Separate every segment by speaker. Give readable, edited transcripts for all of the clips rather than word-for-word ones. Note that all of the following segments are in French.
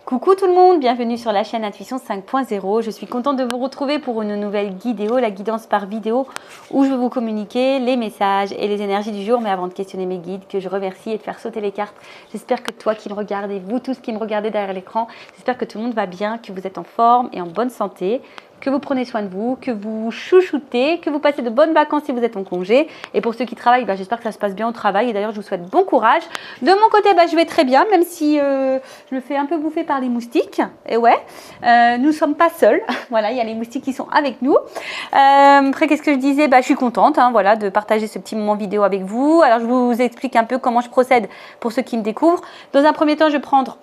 Speaker 1: Coucou tout le monde, bienvenue sur la chaîne Intuition 5.0. Je suis contente de vous retrouver pour une nouvelle vidéo, la guidance par vidéo, où je vais vous communiquer les messages et les énergies du jour. Mais avant de questionner mes guides, que je remercie et de faire sauter les cartes, j'espère que toi qui me regardes et vous tous qui me regardez derrière l'écran, j'espère que tout le monde va bien, que vous êtes en forme et en bonne santé, que vous prenez soin de vous, que vous chouchoutez, que vous passez de bonnes vacances si vous êtes en congé. Et pour ceux qui travaillent, j'espère que ça se passe bien au travail. Et d'ailleurs, je vous souhaite bon courage. De mon côté, je vais très bien, même si je me fais un peu bouffer par les moustiques. Et ouais, nous ne sommes pas seuls. Voilà, il y a les moustiques qui sont avec nous. Après, qu'est-ce que je disais? Je suis contente voilà, de partager ce petit moment vidéo avec vous. Alors, je vous explique un peu comment je procède pour ceux qui me découvrent. Dans un premier temps, je vais prendre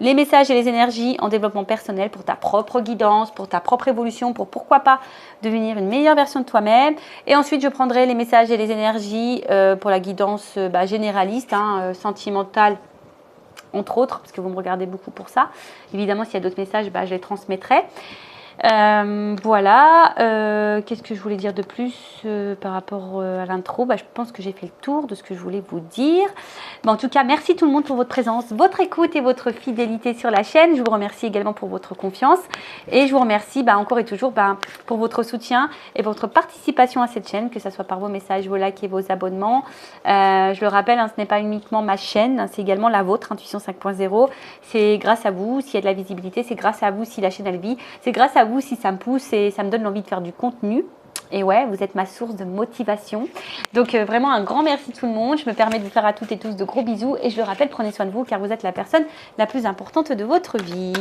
Speaker 1: les messages et les énergies en développement personnel pour ta propre guidance, pour ta propre évolution, pour pourquoi pas devenir une meilleure version de toi-même. Et ensuite, je prendrai les messages et les énergies pour la guidance généraliste, sentimentale, entre autres, parce que vous me regardez beaucoup pour ça. Évidemment, s'il y a d'autres messages, je les transmettrai. Voilà, qu'est-ce que je voulais dire de plus par rapport à l'intro? Je pense que j'ai fait le tour de ce que je voulais vous dire. En tout cas, merci tout le monde pour votre présence, votre écoute et votre fidélité sur la chaîne. Je vous remercie également pour votre confiance et je vous remercie encore et toujours pour votre soutien et votre participation à cette chaîne, que ce soit par vos messages, vos likes et vos abonnements. Je le rappelle, ce n'est pas uniquement ma chaîne, c'est également la vôtre, Intuition 5.0. C'est grâce à vous s'il y a de la visibilité, c'est grâce à vous si la chaîne elle vit, c'est grâce à vous si ça me pousse et ça me donne l'envie de faire du contenu. Et ouais, vous êtes ma source de motivation. Donc vraiment un grand merci tout le monde. Je me permets de vous faire à toutes et tous de gros bisous. Et je le rappelle, prenez soin de vous car vous êtes la personne la plus importante de votre vie.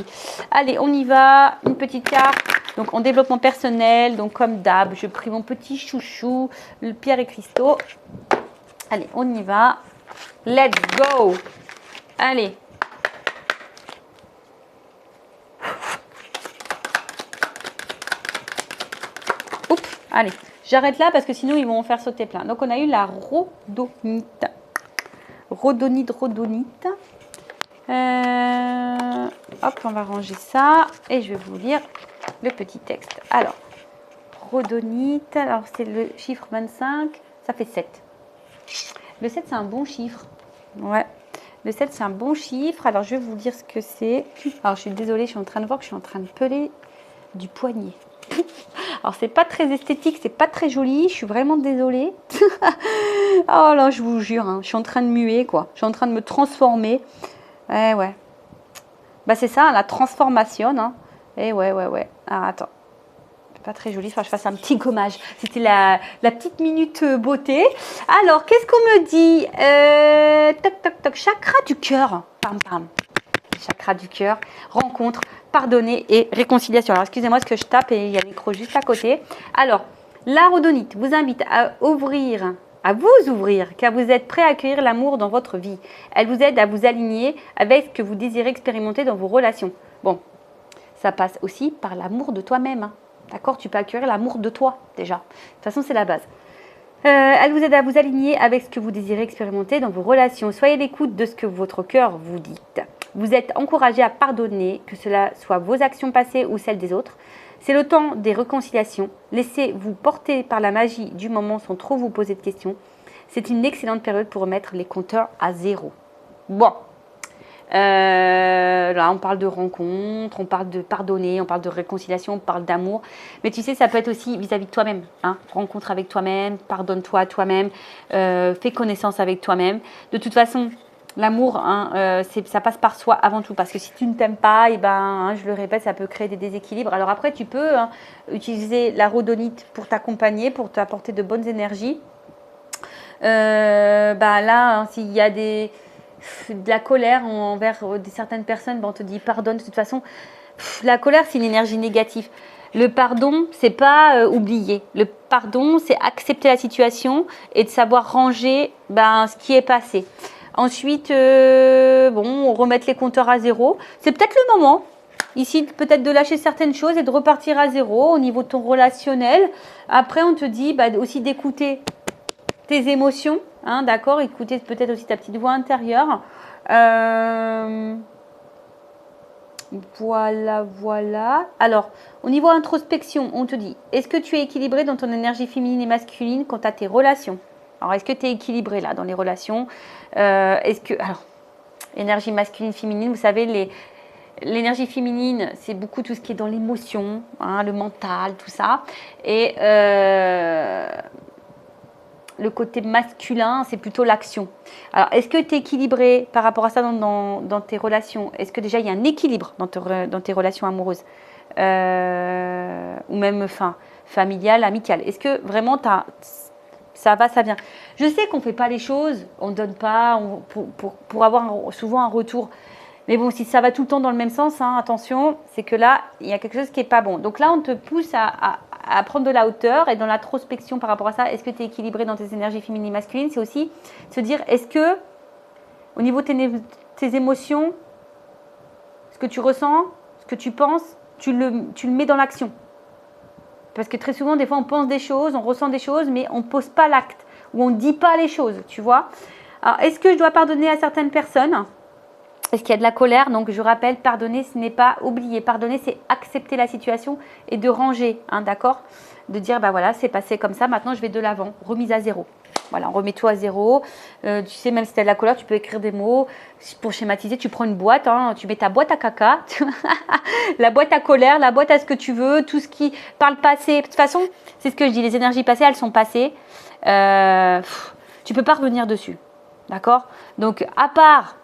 Speaker 1: Allez, on y va. Une petite carte. Donc en développement personnel, donc comme d'hab, je prie mon petit chouchou, le Pierre et Cristaux. Allez, on y va. Let's go. Allez. Allez, j'arrête là parce que sinon ils vont en faire sauter plein. Donc on a eu la rhodonite. Rhodonite. Hop, on va ranger ça et je vais vous lire le petit texte. Alors, rhodonite, alors c'est le chiffre 25, ça fait 7. Le 7 c'est un bon chiffre. Ouais, le 7 c'est un bon chiffre. Alors je vais vous dire ce que c'est. Alors je suis désolée, je suis en train de voir que je suis en train de peler du poignet. Alors c'est pas très esthétique, c'est pas très joli, je suis vraiment désolée. Oh là, je vous jure, je suis en train de muer quoi. Je suis en train de me transformer. Ouais. C'est ça, la transformation. Et ouais. Alors attends. C'est pas très joli, il faut que je fasse un petit gommage. C'était la petite minute beauté. Alors, qu'est-ce qu'on me dit? Toc, chakra du cœur. Pam, pam. Chakra du cœur, rencontre, pardonner et réconciliation. Alors, excusez-moi, ce que je tape et il y a le micro juste à côté. Alors, la rhodonite vous invite à vous ouvrir, car vous êtes prêt à accueillir l'amour dans votre vie. Elle vous aide à vous aligner avec ce que vous désirez expérimenter dans vos relations. Bon, ça passe aussi par l'amour de toi-même. D'accord? Tu peux accueillir l'amour de toi, déjà. De toute façon, c'est la base. Elle vous aide à vous aligner avec ce que vous désirez expérimenter dans vos relations. Soyez à l'écoute de ce que votre cœur vous dit. Vous êtes encouragé à pardonner, que cela soit vos actions passées ou celles des autres. C'est le temps des réconciliations. Laissez-vous porter par la magie du moment sans trop vous poser de questions. C'est une excellente période pour remettre les compteurs à zéro. Bon. Là, on parle de rencontre, on parle de pardonner, on parle de réconciliation, on parle d'amour. Mais tu sais, ça peut être aussi vis-à-vis de toi-même. Rencontre avec toi-même, pardonne-toi à toi-même, fais connaissance avec toi-même. De toute façon, l'amour, ça passe par soi avant tout. Parce que si tu ne t'aimes pas, je le répète, ça peut créer des déséquilibres. Alors après, tu peux utiliser la rhodonite pour t'accompagner, pour t'apporter de bonnes énergies. Là, s'il y a de la colère envers certaines personnes, on te dit pardonne. De toute façon, la colère, c'est une énergie négative. Le pardon, c'est pas oublier. Le pardon, c'est accepter la situation et de savoir ranger ce qui est passé. Ensuite, remettre les compteurs à zéro. C'est peut-être le moment, ici, peut-être de lâcher certaines choses et de repartir à zéro au niveau de ton relationnel. Après, on te dit aussi d'écouter tes émotions, d'accord? Écouter peut-être aussi ta petite voix intérieure. Voilà. Alors, au niveau introspection, on te dit, est-ce que tu es équilibré dans ton énergie féminine et masculine quant à tes relations? Alors, est-ce que tu es équilibré là dans les relations? Alors, énergie masculine, féminine, vous savez, l'énergie féminine, c'est beaucoup tout ce qui est dans l'émotion, hein, le mental, tout ça. Et le côté masculin, c'est plutôt l'action. Alors, est-ce que tu es équilibré par rapport à ça dans tes relations? Est-ce que déjà il y a un équilibre dans tes relations amoureuses ou même familiales, amicales? Est-ce que vraiment ça va, ça vient? Je sais qu'on ne fait pas les choses, on ne donne pas pour avoir souvent un retour. Mais bon, si ça va tout le temps dans le même sens, hein, attention, c'est que là, il y a quelque chose qui n'est pas bon. Donc là, on te pousse à prendre de la hauteur et dans l'introspection par rapport à ça. Est-ce que tu es équilibré dans tes énergies féminines et masculines? C'est aussi se dire, est-ce que, au niveau de tes émotions, ce que tu ressens, ce que tu penses, tu le mets dans l'action? Parce que très souvent, des fois, on pense des choses, on ressent des choses, mais on ne pose pas l'acte ou on ne dit pas les choses, tu vois. Alors, est-ce que je dois pardonner à certaines personnes? Est-ce qu'il y a de la colère? Donc, je rappelle, pardonner, ce n'est pas oublier. Pardonner, c'est accepter la situation et de ranger, hein, d'accord? De dire, bah voilà, c'est passé comme ça, maintenant je vais de l'avant. Remise à zéro. Voilà, remets-toi à zéro. Tu sais, même si tu as de la colère, tu peux écrire des mots. Pour schématiser, tu prends une boîte, hein, tu mets ta boîte à caca, la boîte à colère, la boîte à ce que tu veux, tout ce qui parle passé. De toute façon, c'est ce que je dis, les énergies passées, elles sont passées. Tu peux pas revenir dessus, d'accord? Donc, à part,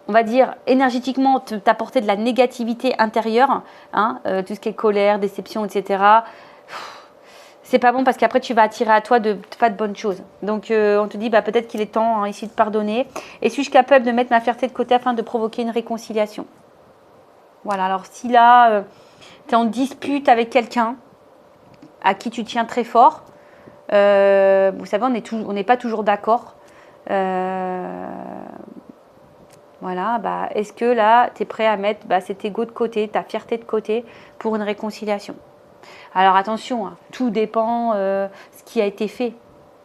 Speaker 1: on va dire, énergétiquement, t'apporter de la négativité intérieure, hein, tout ce qui est colère, déception, etc. C'est pas bon parce qu'après, tu vas attirer à toi pas de bonnes choses. Donc, on te dit, bah, peut-être qu'il est temps, hein, ici de pardonner. Et suis-je capable de mettre ma fierté de côté afin de provoquer une réconciliation? Voilà, alors si là, tu es en dispute avec quelqu'un à qui tu tiens très fort, vous savez, on n'est pas toujours d'accord. Voilà, bah, est-ce que là, tu es prêt à mettre cet ego de côté, ta fierté de côté pour une réconciliation? Alors attention, hein, tout dépend ce qui a été fait.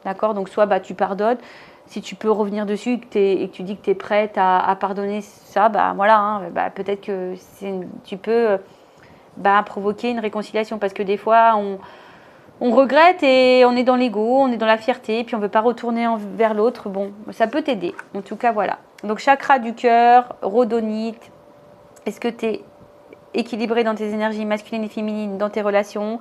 Speaker 1: D'accord? Donc soit tu pardonnes, si tu peux revenir dessus et que tu dis que tu es prête à pardonner ça, voilà, hein, peut-être que tu peux provoquer une réconciliation parce que des fois, on regrette et on est dans l'ego, on est dans la fierté, puis on ne veut pas retourner vers l'autre. Bon, ça peut t'aider. En tout cas, voilà. Donc, chakra du cœur, rhodonite. Est-ce que tu es équilibré dans tes énergies masculines et féminines, dans tes relations?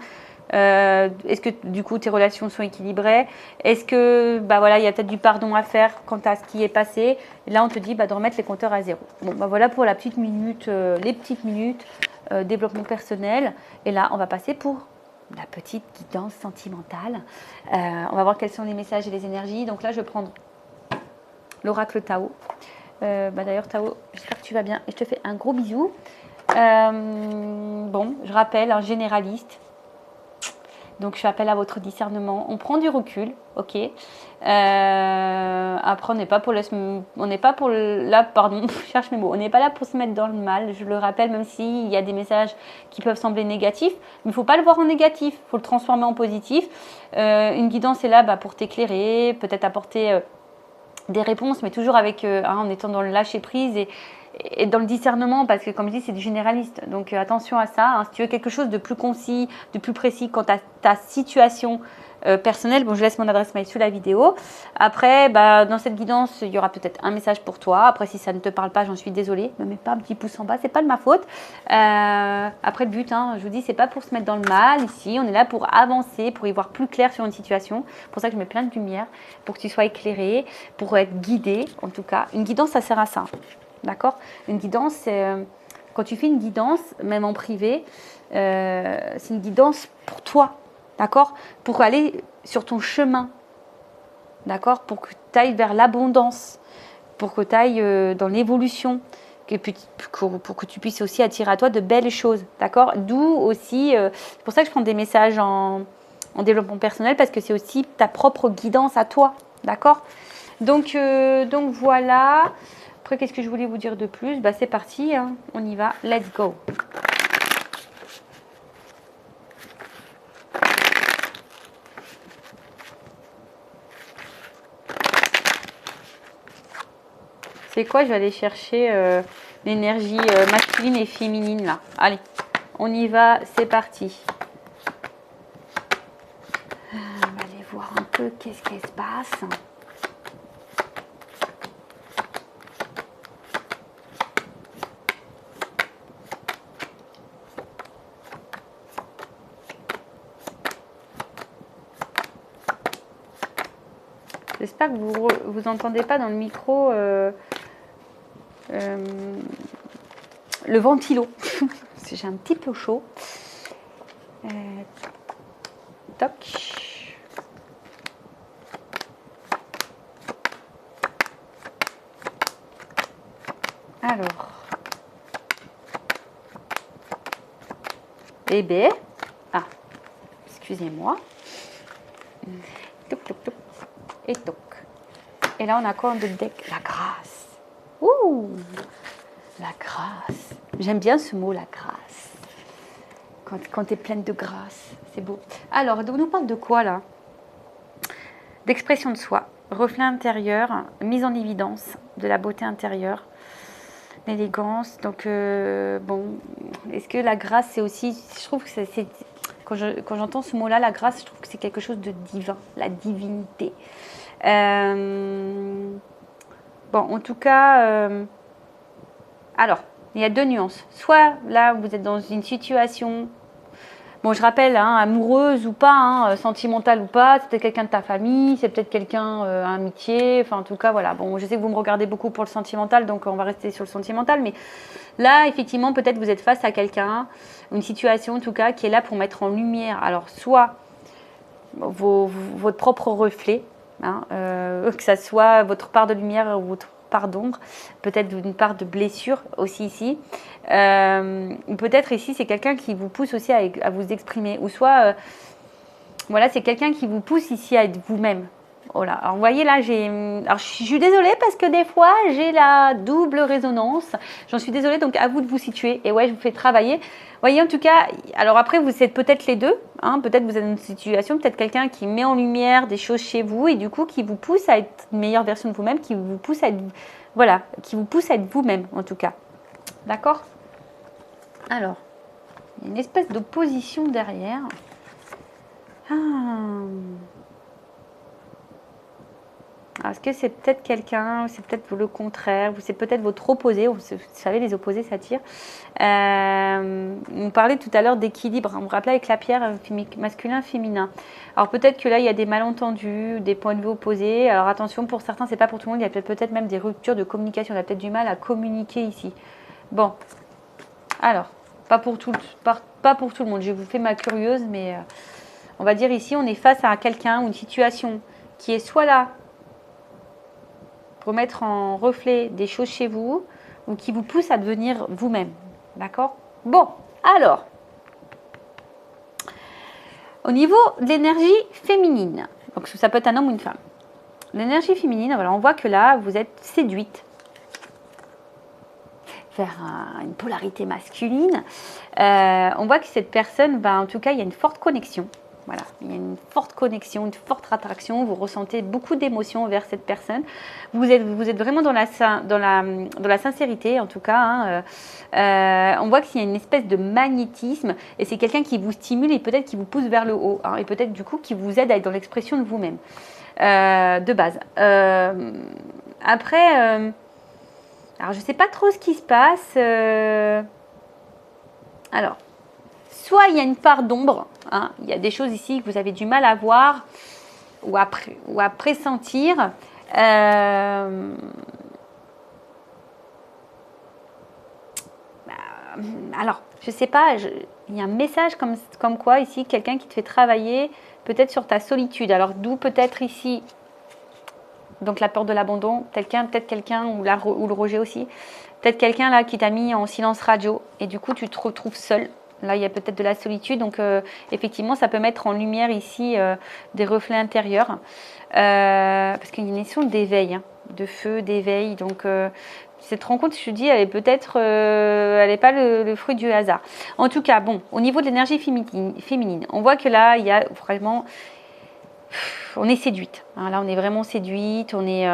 Speaker 1: Est-ce que, du coup, tes relations sont équilibrées? Est-ce que, voilà, il y a peut-être du pardon à faire quant à ce qui est passé? Et là, on te dit de remettre les compteurs à zéro. Bon, voilà pour la petite minute, les petites minutes développement personnel. Et là, on va passer pour la petite guidance sentimentale. On va voir quels sont les messages et les énergies. Donc là, je vais prendre l'oracle Tao. D'ailleurs, Tao, j'espère que tu vas bien. Et je te fais un gros bisou. Bon, je rappelle, un généraliste. Donc, je fais appel à votre discernement. On prend du recul, ok. Après, on n'est pas pardon, je cherche mes mots. On n'est pas là pour se mettre dans le mal. Je le rappelle, même s'il y a des messages qui peuvent sembler négatifs, mais il ne faut pas le voir en négatif. Il faut le transformer en positif. Une guidance est là pour t'éclairer, peut-être apporter des réponses, mais toujours avec, en étant dans le lâcher prise et dans le discernement, parce que comme je dis, c'est du généraliste. Donc attention à ça. Hein. Si tu veux quelque chose de plus concis, de plus précis quant à ta situation personnelle, bon, je laisse mon adresse mail sous la vidéo. Après, dans cette guidance, il y aura peut-être un message pour toi. Après, si ça ne te parle pas, j'en suis désolée. Ne mets pas un petit pouce en bas, c'est pas de ma faute. Après, le but, hein, je vous dis, c'est pas pour se mettre dans le mal. Ici, on est là pour avancer, pour y voir plus clair sur une situation. C'est pour ça que je mets plein de lumière, pour que tu sois éclairé, pour être guidé. En tout cas, une guidance, ça sert à ça. D'accord? Une guidance, c'est quand tu fais une guidance, même en privé, c'est une guidance pour toi, d'accord? Pour aller sur ton chemin, d'accord? Pour que tu ailles vers l'abondance, pour que tu ailles dans l'évolution, pour que tu puisses aussi attirer à toi de belles choses, d'accord? D'où aussi, c'est pour ça que je prends des messages en développement personnel, parce que c'est aussi ta propre guidance à toi, d'accord? Donc voilà. Après, qu'est-ce que je voulais vous dire de plus? C'est parti, hein. On y va, let's go. C'est quoi? Je vais aller chercher l'énergie masculine et féminine, là. Allez, on y va, c'est parti. On va aller voir un peu qu'est-ce qui se passe. j'espère que vous entendez pas dans le micro le ventilo. Parce que j'ai un petit peu chaud. Toc. Alors. Eh bien. Ah. Excusez-moi. Toc, toc, toc. Et toc. Et là, on a quoi de deck? La grâce. Ouh! La grâce. J'aime bien ce mot, la grâce. Quand tu es pleine de grâce. C'est beau. Alors, on nous parle de quoi, là? D'expression de soi, reflet intérieur, mise en évidence de la beauté intérieure, l'élégance. Donc, bon, est-ce que la grâce, c'est aussi... Je trouve que c'est... Quand j'entends ce mot-là, la grâce, je trouve que c'est quelque chose de divin, la divinité. Bon, en tout cas... alors, il y a deux nuances. Soit, là, vous êtes dans une situation... Bon, je rappelle, hein, amoureuse ou pas, hein, sentimentale ou pas, c'est peut-être quelqu'un de ta famille, c'est peut-être quelqu'un, amitié, enfin en tout cas, voilà. Bon, je sais que vous me regardez beaucoup pour le sentimental, donc on va rester sur le sentimental, mais là, effectivement, peut-être vous êtes face à quelqu'un, une situation en tout cas, qui est là pour mettre en lumière, alors soit votre propre reflet, hein, que ça soit votre part de lumière ou votre part d'ombre, peut-être une part de blessure aussi ici. Ou peut-être ici, c'est quelqu'un qui vous pousse aussi à vous exprimer. Ou soit, voilà, c'est quelqu'un qui vous pousse ici à être vous-même. Voilà. Alors, vous voyez, là, alors, je suis désolée parce que des fois, j'ai la double résonance. J'en suis désolée, donc à vous de vous situer. Et ouais, je vous fais travailler. Vous voyez, en tout cas, alors après, vous êtes peut-être les deux. Hein, peut-être vous êtes dans une situation, peut-être quelqu'un qui met en lumière des choses chez vous et du coup, qui vous pousse à être une meilleure version de vous-même, qui vous pousse à être, voilà, qui vous pousse à être vous-même, en tout cas. D'accord ? Alors, il y a une espèce d'opposition derrière. Est-ce que c'est peut-être quelqu'un, ou c'est peut-être le contraire, ou c'est peut-être votre opposé, vous savez, les opposés s'attirent. On parlait tout à l'heure d'équilibre, on me rappelait avec la pierre masculin, féminin. Alors peut-être que là, il y a des malentendus, des points de vue opposés. Alors attention, pour certains, c'est pas pour tout le monde, il y a peut-être même des ruptures de communication, on a peut-être du mal à communiquer ici. Bon, alors, pas pour tout le monde, je vous fais ma curieuse, mais on va dire ici, on est face à quelqu'un ou une situation qui est soit là, pour mettre en reflet des choses chez vous ou qui vous pousse à devenir vous-même. D'accord? Bon, alors, au niveau de l'énergie féminine, donc ça peut être un homme ou une femme. L'énergie féminine, voilà, on voit que là, vous êtes séduite vers une polarité masculine. On voit que cette personne, en tout cas, il y a une forte connexion. Voilà, il y a une forte connexion, une forte attraction. Vous ressentez beaucoup d'émotions vers cette personne. Vous êtes vraiment dans la sincérité, en tout cas. Hein. On voit qu'il y a une espèce de magnétisme et c'est quelqu'un qui vous stimule et peut-être qui vous pousse vers le haut. Hein, et peut-être du coup qui vous aide à être dans l'expression de vous-même, de base. Après, alors je ne sais pas trop ce qui se passe. Alors, soit il y a une part d'ombre, hein, il y a des choses ici que vous avez du mal à voir ou à pressentir. Alors, je ne sais pas, il y a un message comme quoi ici, quelqu'un qui te fait travailler peut-être sur ta solitude. Alors, d'où peut-être ici, donc la peur de l'abandon, peut-être quelqu'un ou le rejet aussi, peut-être quelqu'un là qui t'a mis en silence radio et du coup, tu te retrouves seul. Là, il y a peut-être de la solitude. Donc, effectivement, ça peut mettre en lumière ici des reflets intérieurs. Parce qu'il y a une notion d'éveil, hein, de feu, d'éveil. Donc, cette rencontre, je te dis, elle est peut-être... elle n'est pas le fruit du hasard. En tout cas, bon, au niveau de l'énergie féminine, on voit que là, il y a vraiment... On est séduite. Hein, là, on est vraiment séduite. On est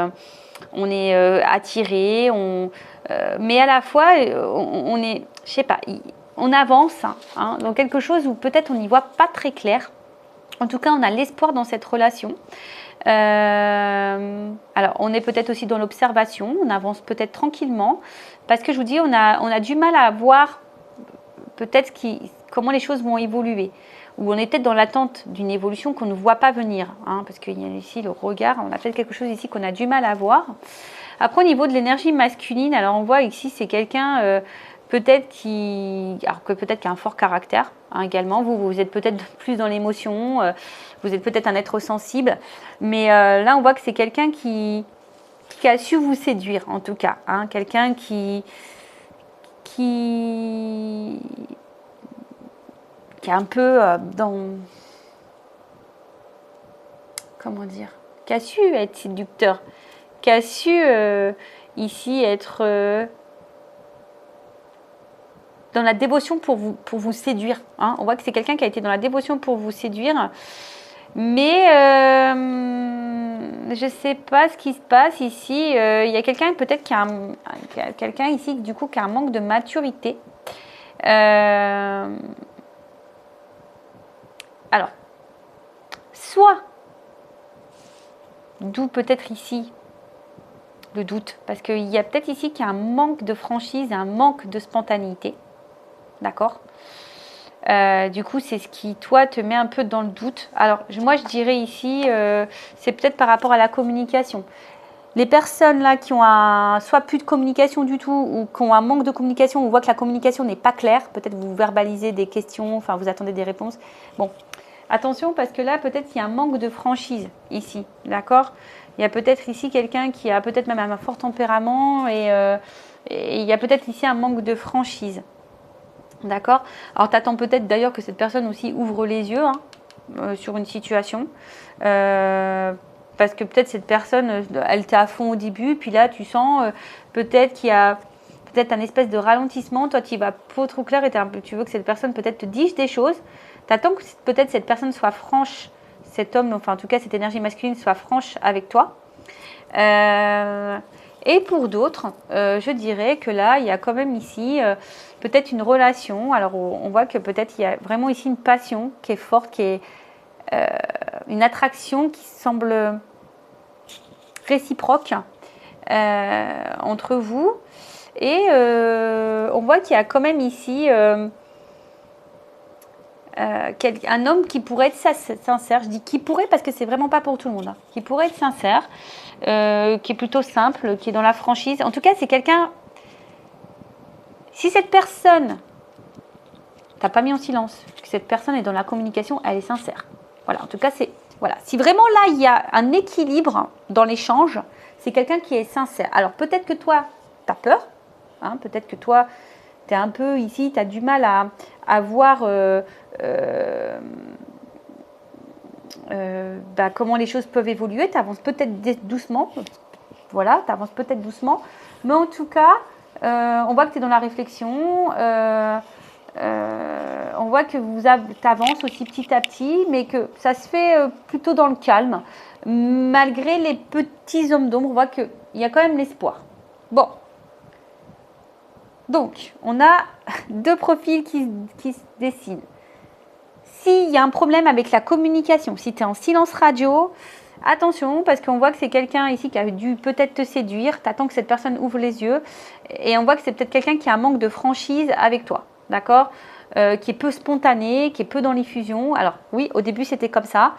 Speaker 1: attiré. Mais à la fois, on est... Je sais pas... On avance hein, dans quelque chose où peut-être on n'y voit pas très clair. En tout cas, on a l'espoir dans cette relation. Alors, on est peut-être aussi dans l'observation. On avance peut-être tranquillement. Parce que je vous dis, on a du mal à voir peut-être comment les choses vont évoluer. où on est peut-être dans l'attente d'une évolution qu'on ne voit pas venir, hein, parce qu'il y a ici le regard, on a peut-être quelque chose ici qu'on a du mal à voir. Après, au niveau de l'énergie masculine, alors on voit ici, c'est quelqu'un peut-être qui a un fort caractère, hein, également. Vous êtes peut-être plus dans l'émotion, vous êtes peut-être un être sensible, mais là, on voit que c'est quelqu'un qui a su vous séduire, en tout cas, hein, quelqu'un qui est un peu comment dire, qui a su être séducteur, qui a su ici être dans la dévotion pour vous séduire, hein. On voit que c'est quelqu'un qui a été dans la dévotion pour vous séduire, mais je ne sais pas ce qui se passe ici. Il y a quelqu'un peut-être qui a quelqu'un ici du coup qui a un manque de maturité. Alors, soit, d'où peut-être ici le doute, parce qu'il y a peut-être ici qu'il y a un manque de franchise, un manque de spontanéité, d'accord. Du coup, c'est ce qui, toi, te met un peu dans le doute. Alors, moi, je dirais ici, c'est peut-être par rapport à la communication. Les personnes là qui ont soit plus de communication du tout ou qui ont un manque de communication, on voit que la communication n'est pas claire, peut-être vous verbalisez des questions, enfin vous attendez des réponses. Bon, attention parce que là peut-être qu'il y a un manque de franchise ici, d'accord. Il y a peut-être ici quelqu'un qui a peut-être même un fort tempérament et il y a peut-être ici un manque de franchise, d'accord. Alors tu attends peut-être d'ailleurs que cette personne aussi ouvre les yeux, hein, sur une situation. Parce que peut-être cette personne, elle était à fond au début, puis là tu sens peut-être qu'il y a peut-être un espèce de ralentissement. Toi tu y vas pas trop clair et tu veux que cette personne peut-être te dise des choses. Tu attends que peut-être cette personne soit franche, cet homme, enfin en tout cas cette énergie masculine soit franche avec toi. Et pour d'autres, je dirais que là il y a quand même ici peut-être une relation. Alors on voit que peut-être il y a vraiment ici une passion qui est forte, qui est une attraction qui semble réciproque entre vous, et on voit qu'il y a quand même ici un homme qui pourrait être sincère. Je dis qui pourrait parce que c'est vraiment pas pour tout le monde, hein. Qui pourrait être sincère, qui est plutôt simple, qui est dans la franchise. En tout cas, c'est quelqu'un. Si cette personne, t'as pas mis en silence, parce que cette personne est dans la communication, elle est sincère. Voilà. En tout cas, c'est voilà. Si vraiment là il y a un équilibre dans l'échange, c'est quelqu'un qui est sincère. Alors peut-être que toi, tu as peur, hein, peut-être que toi, tu es un peu ici, tu as du mal à voir comment les choses peuvent évoluer. Tu avances peut-être doucement, voilà, tu avances peut-être doucement, mais en tout cas, on voit que tu es dans la réflexion, on voit que tu avances aussi petit à petit, mais que ça se fait plutôt dans le calme. Malgré les petits hommes d'ombre, on voit qu'il y a quand même l'espoir. Bon. Donc, on a deux profils qui se dessinent. S'il y a un problème avec la communication, si tu es en silence radio, attention, parce qu'on voit que c'est quelqu'un ici qui a dû peut-être te séduire. Tu attends que cette personne ouvre les yeux. Et on voit que c'est peut-être quelqu'un qui a un manque de franchise avec toi. D'accord, qui est peu spontané, qui est peu dans l'effusion. Alors, oui, au début, c'était comme ça.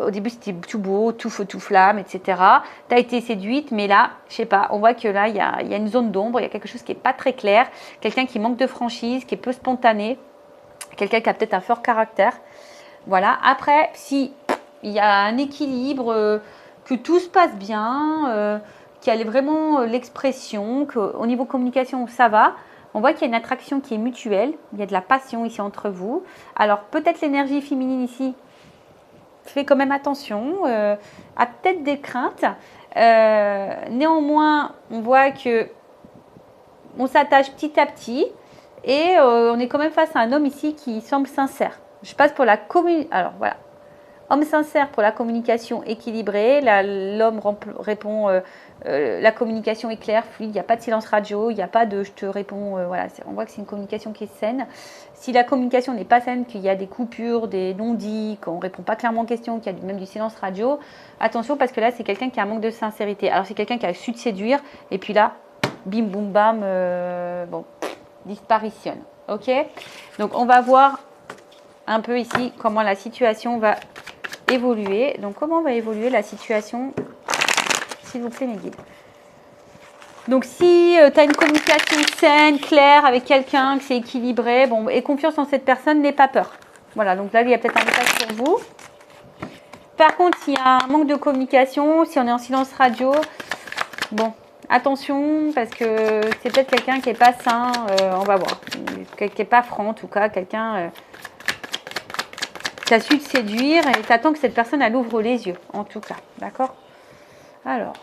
Speaker 1: Au début, c'était tout beau, tout feu, tout flamme, etc. Tu as été séduite, mais là, je sais pas, on voit que là, il y a une zone d'ombre, il y a quelque chose qui n'est pas très clair, quelqu'un qui manque de franchise, qui est peu spontané, quelqu'un qui a peut-être un fort caractère. Voilà. Après, si il y a un équilibre, que tout se passe bien, qu'il y a vraiment l'expression, qu'au niveau communication, ça va. On voit qu'il y a une attraction qui est mutuelle, il y a de la passion ici entre vous. Alors, peut-être l'énergie féminine ici, fais quand même attention, a peut-être des craintes. Néanmoins, on voit que on s'attache petit à petit et on est quand même face à un homme ici qui semble sincère. Je passe pour la communication. Alors voilà, homme sincère pour la communication équilibrée. L'homme répond, la communication est claire, fluide, il n'y a pas de silence radio, il n'y a pas de je te réponds. Voilà, on voit que c'est une communication qui est saine. Si la communication n'est pas saine, qu'il y a des coupures, des non-dits, qu'on ne répond pas clairement aux questions, qu'il y a même du silence radio, attention parce que là, c'est quelqu'un qui a un manque de sincérité. Alors, c'est quelqu'un qui a su te séduire et puis là, bim, boum, bam, bon, disparitionne. Ok. Donc, on va voir un peu ici comment la situation va évoluer. Donc, comment va évoluer la situation, s'il vous plaît, mes guides? Donc, si tu as une communication saine, claire avec quelqu'un, que c'est équilibré, bon, et confiance en cette personne, n'aie pas peur. Voilà, donc là, il y a peut-être un message pour vous. Par contre, s'il y a un manque de communication, si on est en silence radio, bon, attention, parce que c'est peut-être quelqu'un qui n'est pas sain, on va voir, qui n'est pas franc en tout cas, quelqu'un qui a su te séduire et t'attends que cette personne, elle ouvre les yeux, en tout cas, d'accord? Alors,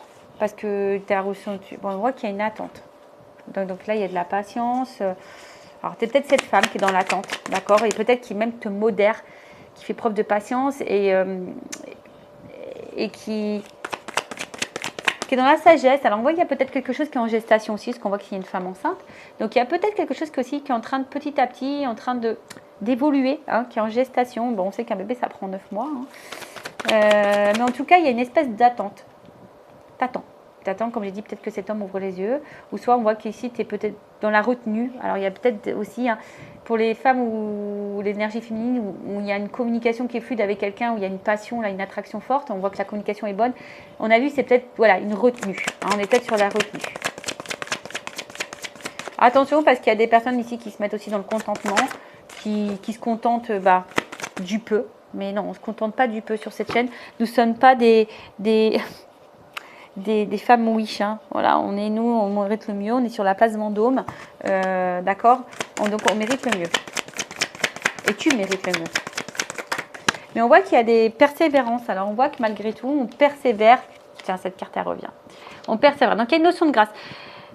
Speaker 1: parce que tu as ressenti, bon, on voit qu'il y a une attente. Donc là, il y a de la patience. Alors, tu es peut-être cette femme qui est dans l'attente, d'accord? Et peut-être qui même te modère, qui fait preuve de patience et qui est dans la sagesse. Alors, on voit qu'il y a peut-être quelque chose qui est en gestation aussi, parce qu'on voit qu'il y a une femme enceinte. Donc, il y a peut-être quelque chose aussi qui est en train de petit à petit, en train d'évoluer, hein, qui est en gestation. Bon, on sait qu'un bébé, ça prend 9 mois. Hein. Mais en tout cas, il y a une espèce d'attente. T'attends, comme j'ai dit, peut-être que cet homme ouvre les yeux. Ou soit on voit qu'ici, tu es peut-être dans la retenue. Alors, il y a peut-être aussi, hein, pour les femmes ou l'énergie féminine, où il y a une communication qui est fluide avec quelqu'un, où il y a une passion, là, une attraction forte, on voit que la communication est bonne. On a vu, c'est peut-être voilà, une retenue. Hein, on est peut-être sur la retenue. Attention, parce qu'il y a des personnes ici qui se mettent aussi dans le contentement, qui se contentent du peu. Mais non, on ne se contente pas du peu sur cette chaîne. Nous ne sommes pas des femmes wish, hein. Voilà, on mérite le mieux, on est sur la place Vendôme, d'accord, donc on mérite le mieux, et tu mérites le mieux. Mais on voit qu'il y a des persévérances, alors on voit que malgré tout, on persévère, tiens, cette carte, elle revient, on persévère, donc il y a une notion de grâce.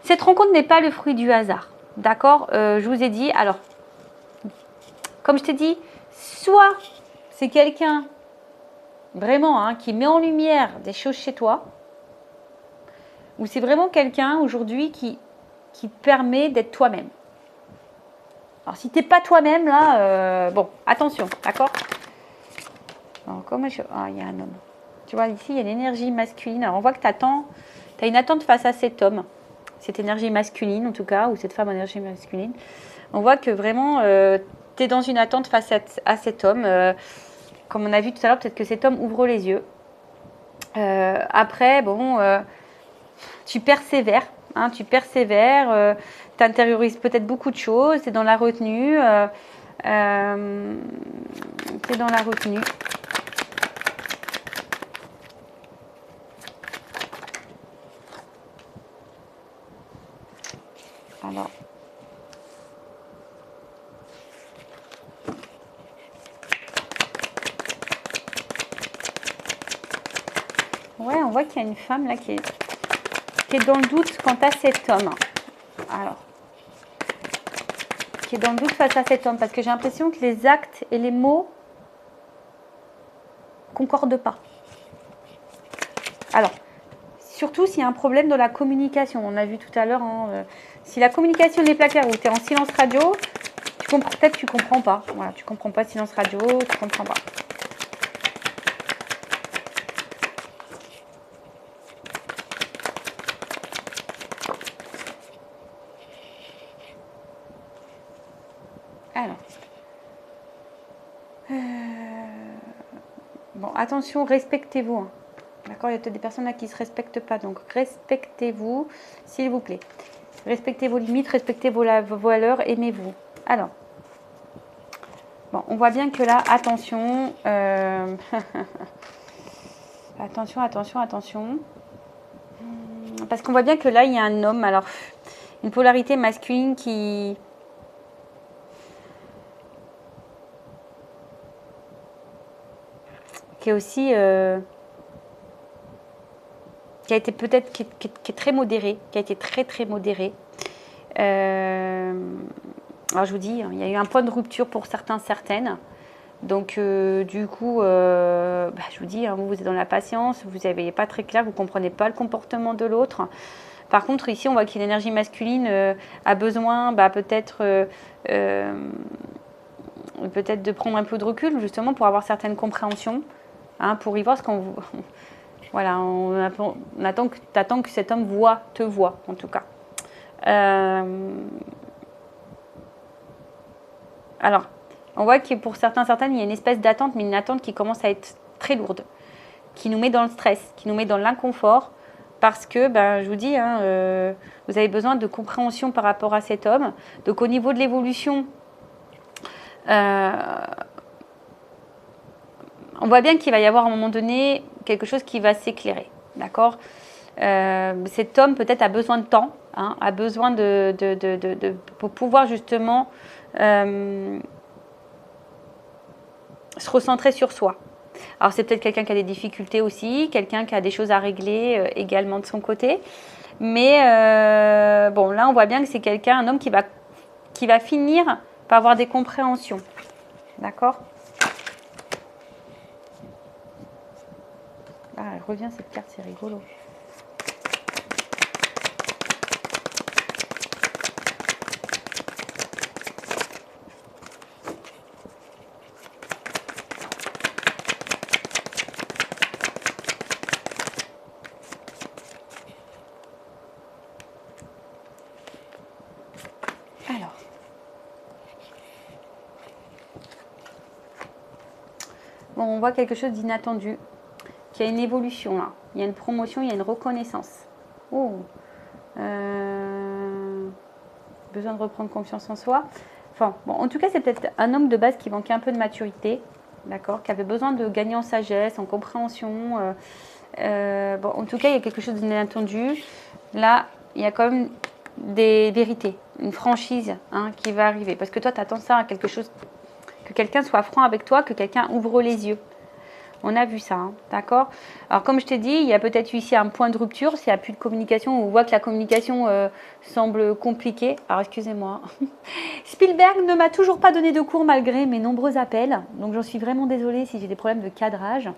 Speaker 1: Cette rencontre n'est pas le fruit du hasard, d'accord, je vous ai dit, alors, comme je t'ai dit, soit c'est quelqu'un, vraiment, hein, qui met en lumière des choses chez toi, ou c'est vraiment quelqu'un aujourd'hui qui te permet d'être toi-même. Alors, si tu n'es pas toi-même, là, bon, attention, d'accord? Ah, il y a un homme. Tu vois, ici, il y a une énergie masculine. Alors, on voit que tu as une attente face à cet homme, cette énergie masculine, en tout cas, ou cette femme en énergie masculine. On voit que vraiment, tu es dans une attente face à cet homme. Comme on a vu tout à l'heure, peut-être que cet homme ouvre les yeux. Après, bon... tu persévères, hein, tu intériorises peut-être beaucoup de choses, tu es dans la retenue, Alors, ouais, on voit qu'il y a une femme là qui est dans le doute quant à cet homme. Alors, qui est dans le doute face à cet homme, parce que j'ai l'impression que les actes et les mots concordent pas. Alors, surtout s'il y a un problème dans la communication. On a vu tout à l'heure, hein, si la communication n'est pas claire ou tu es en silence radio, peut-être que tu comprends pas. Voilà, tu comprends pas silence radio, tu comprends pas. Alors, bon, attention, respectez-vous. Hein. D'accord, il y a peut-être des personnes là qui ne se respectent pas, donc respectez-vous, s'il vous plaît. Respectez vos limites, respectez vos valeurs, aimez-vous. Alors, bon, on voit bien que là, attention, attention. Parce qu'on voit bien que là, il y a un homme, alors, une polarité masculine qui est aussi... qui a été peut-être qui est très modéré, qui a été très modéré. Alors je vous dis, il y a eu un point de rupture pour certaines. Donc du coup, je vous dis, hein, vous êtes dans la patience, vous n'avez pas très clair, vous ne comprenez pas le comportement de l'autre. Par contre, ici, on voit qu'une énergie masculine a besoin peut-être de prendre un peu de recul, justement, pour avoir certaines compréhensions, hein, pour y voir ce qu'on vous... Voilà, on attend que cet homme te voit, en tout cas. Alors, On voit que pour certaines, il y a une espèce d'attente, mais une attente qui commence à être très lourde, qui nous met dans le stress, qui nous met dans l'inconfort, parce que, ben, je vous dis, hein, vous avez besoin de compréhension par rapport à cet homme. Donc, au niveau de l'évolution, on voit bien qu'il va y avoir à un moment donné quelque chose qui va s'éclairer, d'accord? Cet homme peut-être a besoin de temps, hein, a besoin pour pouvoir justement se recentrer sur soi. Alors c'est peut-être quelqu'un qui a des difficultés aussi, quelqu'un qui a des choses à régler également de son côté. Mais bon, là on voit bien que c'est quelqu'un, un homme qui va finir par avoir des compréhensions. D'accord? Ah, elle revient cette carte, c'est rigolo. Alors, bon, on voit quelque chose d'inattendu, qu'il y a une évolution là. Il y a une promotion, il y a une reconnaissance. Oh, besoin de reprendre confiance en soi. Enfin, bon, en tout cas, c'est peut-être un homme de base qui manquait un peu de maturité, d'accord, qui avait besoin de gagner en sagesse, en compréhension. Bon, en tout cas, il y a quelque chose d'inattendu. Là, il y a quand même des vérités, une franchise hein, qui va arriver. Parce que toi, tu attends ça à quelque chose, que quelqu'un soit franc avec toi, que quelqu'un ouvre les yeux. On a vu ça, hein, d'accord? Alors, comme je t'ai dit, il y a peut-être ici un point de rupture. S'il n'y a plus de communication, on voit que la communication semble compliquée. Alors, excusez-moi. Spielberg ne m'a toujours pas donné de cours malgré mes nombreux appels. Donc, j'en suis vraiment désolée si j'ai des problèmes de cadrage.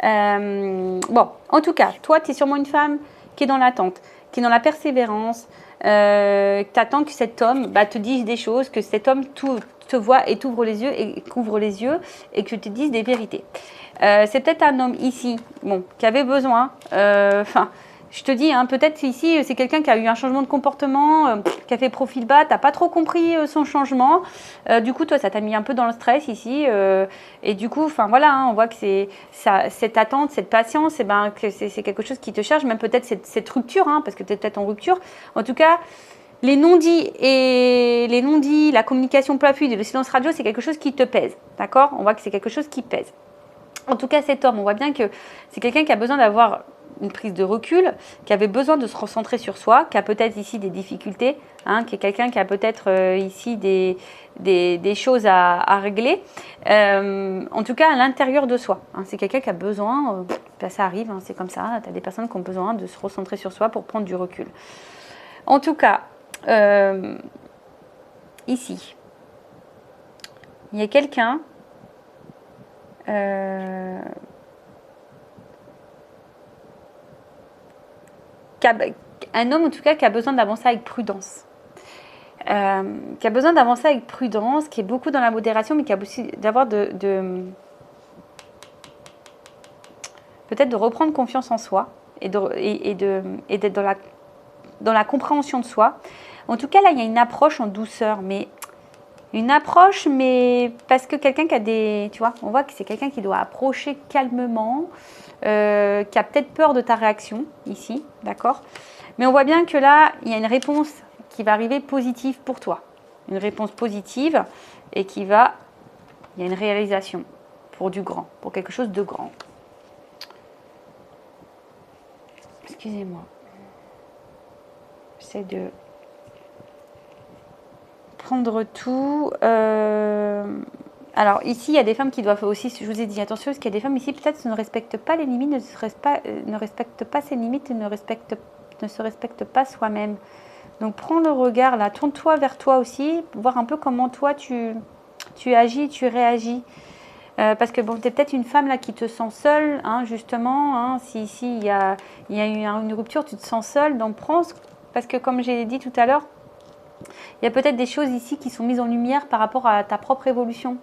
Speaker 1: Bon, en tout cas, toi, tu es sûrement une femme qui est dans l'attente, qui est dans la persévérance. Tu attends que cet homme te dise des choses, que cet homme te voit et t'ouvre les yeux et couvre les yeux et que tu te dises des vérités. C'est peut-être un homme ici, bon, qui avait besoin. Je te dis, hein, peut-être ici, c'est quelqu'un qui a eu un changement de comportement, qui a fait profil bas, tu n'as pas trop compris son changement. Du coup, toi, ça t'a mis un peu dans le stress ici. Et du coup, voilà, hein, on voit que cette attente, cette patience, que c'est quelque chose qui te charge, même peut-être cette rupture, hein, parce que tu es peut-être en rupture. En tout cas, les non-dits, la communication plat fluide et le silence radio, c'est quelque chose qui te pèse. D'accord? On voit que c'est quelque chose qui pèse. En tout cas, cet homme, on voit bien que c'est quelqu'un qui a besoin d'avoir une prise de recul, qui avait besoin de se recentrer sur soi, qui a peut-être ici des difficultés, hein, qui est quelqu'un qui a peut-être ici des choses à régler, en tout cas à l'intérieur de soi. Hein, c'est quelqu'un qui a besoin, ça arrive, hein, c'est comme ça, tu as des personnes qui ont besoin de se recentrer sur soi pour prendre du recul. En tout cas, ici, il y a quelqu'un un homme en tout cas qui a besoin d'avancer avec prudence. Qui a besoin d'avancer avec prudence, qui est beaucoup dans la modération, mais qui a aussi d'avoir peut-être de reprendre confiance en soi et d'être dans la compréhension de soi. En tout cas, là, il y a une approche en douceur, mais parce que quelqu'un qui a tu vois, on voit que c'est quelqu'un qui doit approcher calmement, qui a peut-être peur de ta réaction ici, d'accord? Mais on voit bien que là, il y a une réponse qui va arriver positive pour toi. Une réponse positive et il y a une réalisation pour du grand, pour quelque chose de grand. Excusez-moi. J'essaie de prendre tout. Alors ici, il y a des femmes qui doivent aussi, je vous ai dit, attention, parce qu'il y a des femmes ici, peut-être ne respectent pas les limites, ne respectent pas ses limites et ne se respectent pas soi-même. Donc prends le regard là, tourne-toi vers toi aussi, voir un peu comment toi tu agis, tu réagis. Parce que bon, tu es peut-être une femme là qui te sent seule, hein, justement. Hein, si ici il y a eu une rupture, tu te sens seule, donc prends, parce que comme j'ai dit tout à l'heure, il y a peut-être des choses ici qui sont mises en lumière par rapport à ta propre évolution.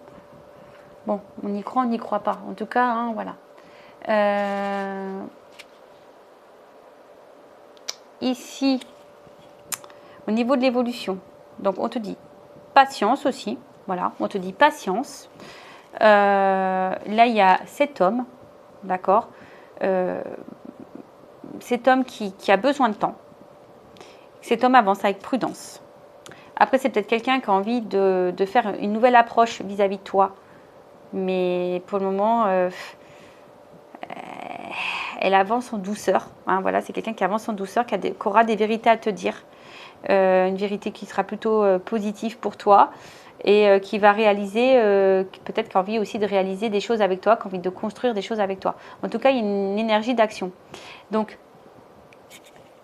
Speaker 1: Bon, on y croit, on n'y croit pas. En tout cas, hein, voilà. Ici, au niveau de l'évolution, donc on te dit patience aussi. Voilà, on te dit patience. Là, il y a cet homme, d'accord, cet homme qui a besoin de temps. Cet homme avance avec prudence. Après, c'est peut-être quelqu'un qui a envie de faire une nouvelle approche vis-à-vis de toi. Mais pour le moment, elle avance en douceur. Hein, voilà, c'est quelqu'un qui avance en douceur, qui aura des vérités à te dire. Une vérité qui sera plutôt positive pour toi. Et qui va réaliser, peut-être qui a envie aussi de réaliser des choses avec toi, qui a envie de construire des choses avec toi. En tout cas, il y a une énergie d'action. Donc,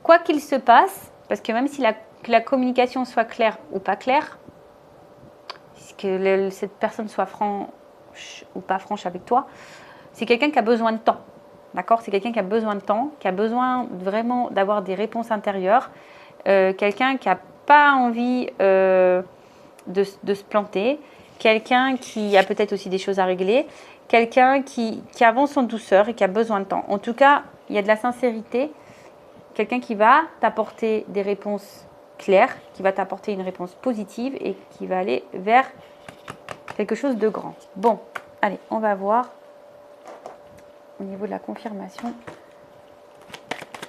Speaker 1: quoi qu'il se passe, parce que même si la communication soit claire ou pas claire, que cette personne soit franche ou pas franche avec toi, c'est quelqu'un qui a besoin de temps. D'accord? C'est quelqu'un qui a besoin de temps, qui a besoin vraiment d'avoir des réponses intérieures, quelqu'un qui n'a pas envie de se planter, quelqu'un qui a peut-être aussi des choses à régler, quelqu'un qui avance en douceur et qui a besoin de temps. En tout cas, il y a de la sincérité, quelqu'un qui va t'apporter des réponses claires, qui va t'apporter une réponse positive et qui va aller vers quelque chose de grand. Bon, allez, on va voir au niveau de la confirmation.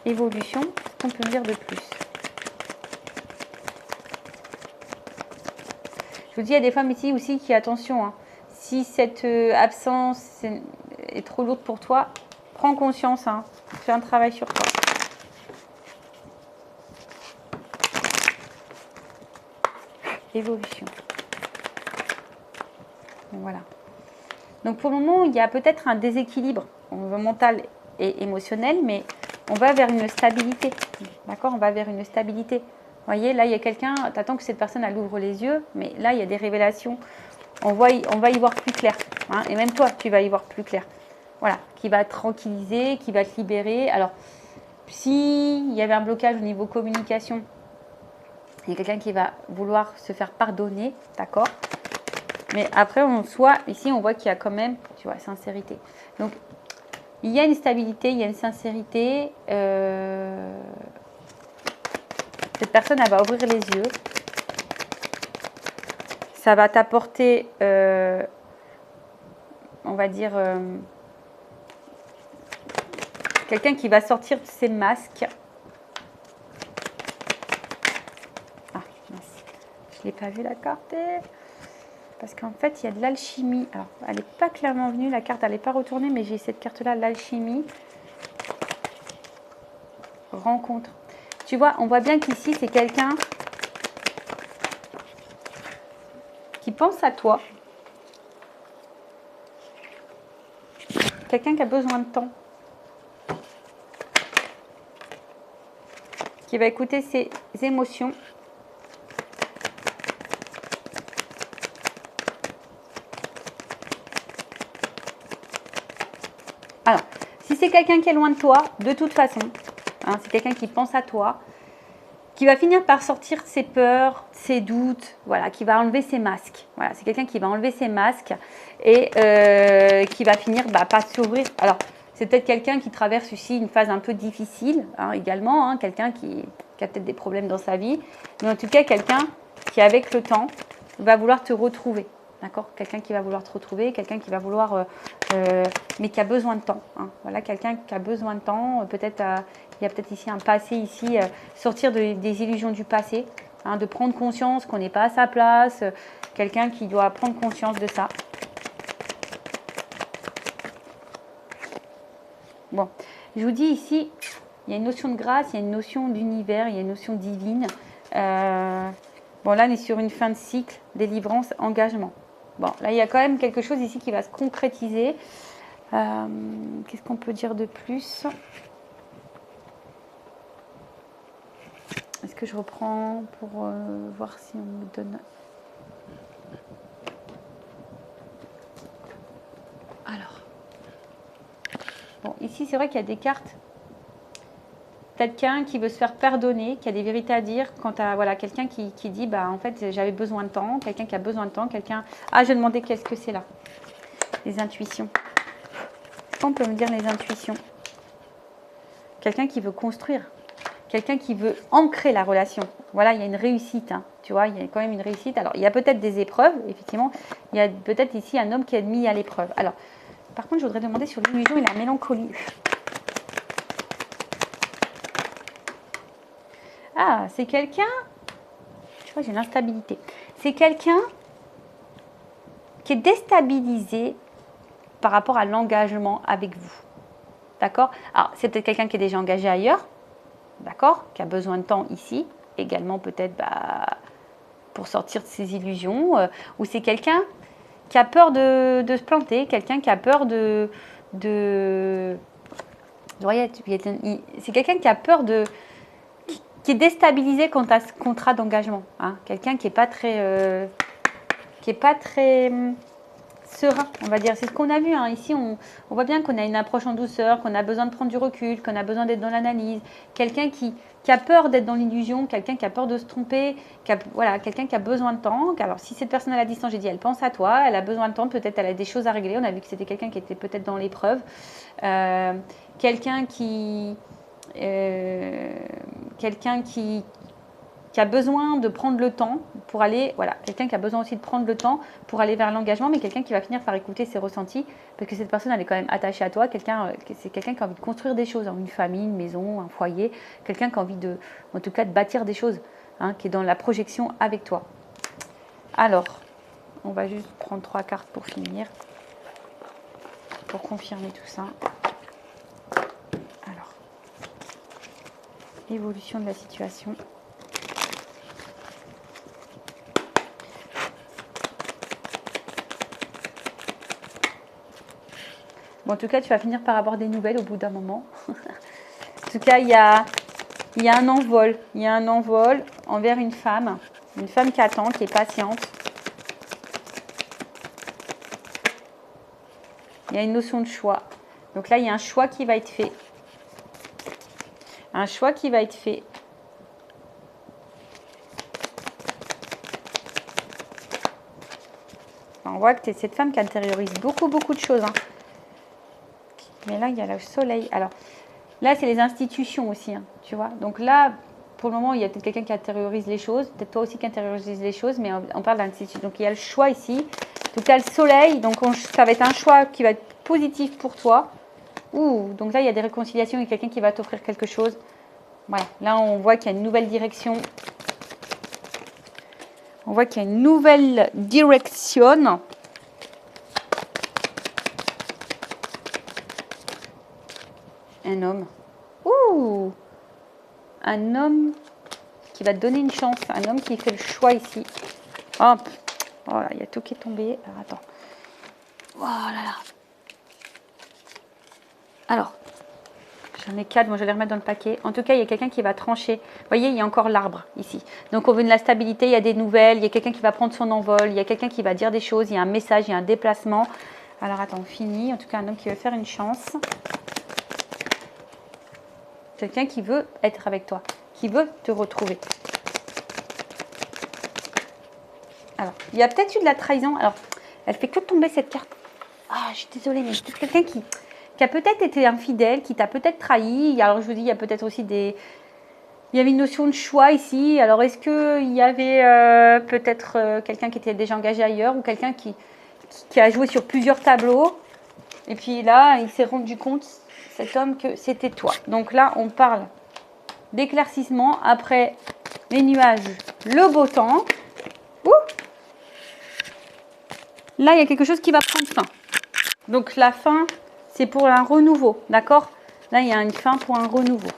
Speaker 1: Évolution, qu'est-ce qu'on peut dire de plus? Je vous dis, il y a des femmes ici aussi qui, attention, hein, si cette absence est trop lourde pour toi, prends conscience, hein, fais un travail sur toi. Évolution. Donc, voilà. Donc pour le moment, il y a peut-être un déséquilibre mental et émotionnel, mais on va vers une stabilité. D'accord? On va vers une stabilité. Vous voyez, là, il y a quelqu'un, tu attends que cette personne, elle ouvre les yeux, mais là, il y a des révélations. On va y voir plus clair. Hein, et même toi, tu vas y voir plus clair. Voilà, qui va te tranquilliser, qui va te libérer. Alors, s'il y avait un blocage au niveau communication, il y a quelqu'un qui va vouloir se faire pardonner, d'accord? Mais après, ici, on voit qu'il y a quand même, tu vois, sincérité. Donc, il y a une stabilité, il y a une sincérité. Cette personne, elle va ouvrir les yeux. Ça va t'apporter, on va dire, quelqu'un qui va sortir de ses masques. Ah, mince. Je ne l'ai pas vu la carte. Parce qu'en fait, il y a de l'alchimie. Alors, elle n'est pas clairement venue, la carte, elle n'est pas retournée, mais j'ai cette carte-là, l'alchimie. Rencontre. Tu vois, on voit bien qu'ici, c'est quelqu'un qui pense à toi. Quelqu'un qui a besoin de temps. Qui va écouter ses émotions. Alors, si c'est quelqu'un qui est loin de toi, de toute façon, hein, c'est quelqu'un qui pense à toi, qui va finir par sortir ses peurs, ses doutes, voilà, qui va enlever ses masques. Voilà, c'est quelqu'un qui va enlever ses masques et qui va finir par s'ouvrir. Alors, c'est peut-être quelqu'un qui traverse aussi une phase un peu difficile, hein, également, hein, quelqu'un qui a peut-être des problèmes dans sa vie, mais en tout cas, quelqu'un qui, avec le temps, va vouloir te retrouver. D'accord? Quelqu'un qui va vouloir te retrouver, quelqu'un qui va vouloir, mais qui a besoin de temps. Hein. Voilà, quelqu'un qui a besoin de temps. Peut-être, il y a peut-être ici un passé, ici, sortir des illusions du passé, hein, de prendre conscience qu'on n'est pas à sa place. Quelqu'un qui doit prendre conscience de ça. Bon, je vous dis ici, il y a une notion de grâce, il y a une notion d'univers, il y a une notion divine. Bon, là, on est sur une fin de cycle, délivrance, engagement. Bon, là, il y a quand même quelque chose ici qui va se concrétiser. Qu'est-ce qu'on peut dire de plus? Est-ce que je reprends pour voir si on me donne... Alors. Bon, ici, c'est vrai qu'il y a des cartes. Quelqu'un qui veut se faire pardonner, qui a des vérités à dire quant à voilà, quelqu'un qui dit bah en fait j'avais besoin de temps, quelqu'un qui a besoin de temps, quelqu'un... Ah, je demandais qu'est-ce que c'est là? Les intuitions. Est-ce qu'on peut me dire les intuitions? Quelqu'un qui veut construire, quelqu'un qui veut ancrer la relation. Voilà, il y a une réussite, hein, tu vois, il y a quand même une réussite. Alors, il y a peut-être des épreuves, effectivement. Il y a peut-être ici un homme qui est mis à l'épreuve. Alors, par contre, je voudrais demander sur l'illusion et la mélancolie. Ah, c'est quelqu'un, tu vois, j'ai l'instabilité. C'est quelqu'un qui est déstabilisé par rapport à l'engagement avec vous. D'accord? Alors, c'est peut-être quelqu'un qui est déjà engagé ailleurs, d'accord? Qui a besoin de temps ici, également peut-être pour sortir de ses illusions, ou c'est quelqu'un qui a peur de se planter, quelqu'un qui a peur c'est quelqu'un qui a peur qui est déstabilisé quant à ce contrat d'engagement, hein? Quelqu'un qui n'est pas très serein, on va dire. C'est ce qu'on a vu, hein. Ici, on voit bien qu'on a une approche en douceur, qu'on a besoin de prendre du recul, qu'on a besoin d'être dans l'analyse. Quelqu'un qui a peur d'être dans l'illusion, quelqu'un qui a peur de se tromper, voilà, quelqu'un qui a besoin de temps. Alors, si cette personne à la distance, j'ai dit, elle pense à toi, elle a besoin de temps, peut-être elle a des choses à régler. On a vu que c'était quelqu'un qui était peut-être dans l'épreuve. Quelqu'un qui a besoin de prendre le temps pour aller, voilà, quelqu'un qui a besoin aussi de prendre le temps pour aller vers l'engagement, mais quelqu'un qui va finir par écouter ses ressentis, parce que cette personne, elle est quand même attachée à toi, c'est quelqu'un qui a envie de construire des choses, une famille, une maison, un foyer, quelqu'un qui a envie en tout cas, de bâtir des choses, hein, qui est dans la projection avec toi. Alors, on va juste prendre 3 cartes pour finir, pour confirmer tout ça. Alors, l'évolution de la situation. Bon, en tout cas, tu vas finir par avoir des nouvelles au bout d'un moment. En tout cas, il y a un envol. Il y a un envol envers une femme qui attend, qui est patiente. Il y a une notion de choix. Donc là, il y a un choix qui va être fait. Un choix qui va être fait. On voit que tu es cette femme qui intériorise beaucoup de choses, hein. Mais là, il y a le soleil. Alors, là, c'est les institutions aussi, hein, tu vois. Donc là, pour le moment, il y a peut-être quelqu'un qui intériorise les choses. Peut-être toi aussi qui intériorise les choses, mais on parle d'institution. Donc, il y a le choix ici. Donc, là, le soleil. Donc, ça va être un choix qui va être positif pour toi. Donc là, il y a des réconciliations et quelqu'un qui va t'offrir quelque chose. Voilà. Là, on voit qu'il y a une nouvelle direction. On voit qu'il y a une nouvelle direction. Un homme. Un homme qui va te donner une chance. Un homme qui fait le choix ici. Hop. Voilà, il y a tout qui est tombé. Alors, attends. Oh là là. Alors, j'en ai 4. Moi, je vais les remettre dans le paquet. En tout cas, il y a quelqu'un qui va trancher. Vous voyez, il y a encore l'arbre ici. Donc, on veut de la stabilité. Il y a des nouvelles. Il y a quelqu'un qui va prendre son envol. Il y a quelqu'un qui va dire des choses. Il y a un message. Il y a un déplacement. Alors, attends, on finit. En tout cas, un homme qui veut faire une chance. Quelqu'un qui veut être avec toi, qui veut te retrouver. Alors, il y a peut-être eu de la trahison. Alors, elle fait que tomber cette carte. Ah, je suis désolée, mais c'est quelqu'un qui a peut-être été infidèle, qui t'a peut-être trahi. Alors, je vous dis, il y a peut-être aussi il y avait une notion de choix ici. Alors, est-ce qu'il y avait peut-être quelqu'un qui était déjà engagé ailleurs ou quelqu'un qui a joué sur plusieurs tableaux. Et puis là, il s'est rendu compte, cet homme, que c'était toi. Donc là, on parle d'éclaircissement après les nuages, le beau temps. Là, il y a quelque chose qui va prendre fin. Donc la fin, c'est pour un renouveau, d'accord? Là, il y a une fin pour un renouveau.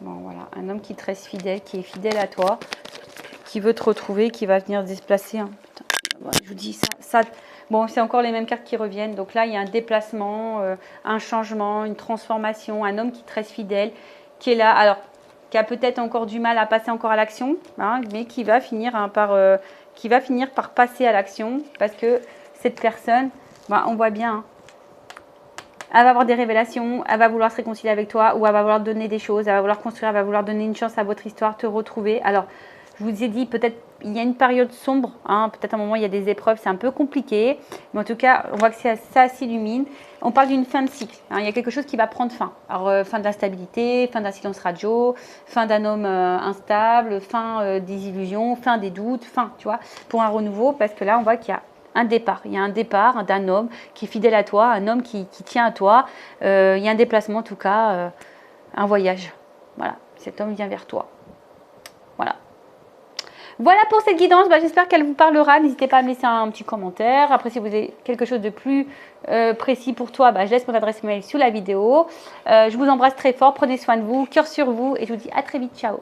Speaker 1: Bon, voilà, un homme qui te reste fidèle, qui est fidèle à toi, qui veut te retrouver, qui va venir se déplacer. Hein. Putain, je vous dis ça. Bon, c'est encore les mêmes cartes qui reviennent. Donc là, il y a un déplacement, un changement, une transformation, un homme qui te reste fidèle, qui est là. Alors, qui a peut-être encore du mal à passer encore à l'action, hein, mais qui va finir par passer à l'action parce que cette personne, on voit bien, hein, elle va avoir des révélations, elle va vouloir se réconcilier avec toi ou elle va vouloir donner des choses, elle va vouloir construire, elle va vouloir donner une chance à votre histoire, te retrouver. Alors, je vous ai dit peut-être il y a une période sombre, hein, peut-être à un moment il y a des épreuves, c'est un peu compliqué, mais en tout cas on voit que ça s'illumine. On parle d'une fin de cycle, hein, il y a quelque chose qui va prendre fin. Alors fin de l'instabilité, fin d'un silence radio, fin d'un homme instable, fin des illusions, fin des doutes, fin, tu vois, pour un renouveau, parce que là on voit qu'il y a un départ. Il y a un départ d'un homme qui est fidèle à toi, un homme qui tient à toi. Il y a un déplacement en tout cas, un voyage. Voilà, cet homme vient vers toi. Voilà. Voilà pour cette guidance, j'espère qu'elle vous parlera. N'hésitez pas à me laisser un petit commentaire. Après, si vous avez quelque chose de plus précis pour toi, je laisse mon adresse mail sous la vidéo. Je vous embrasse très fort, prenez soin de vous, cœur sur vous et je vous dis à très vite, ciao.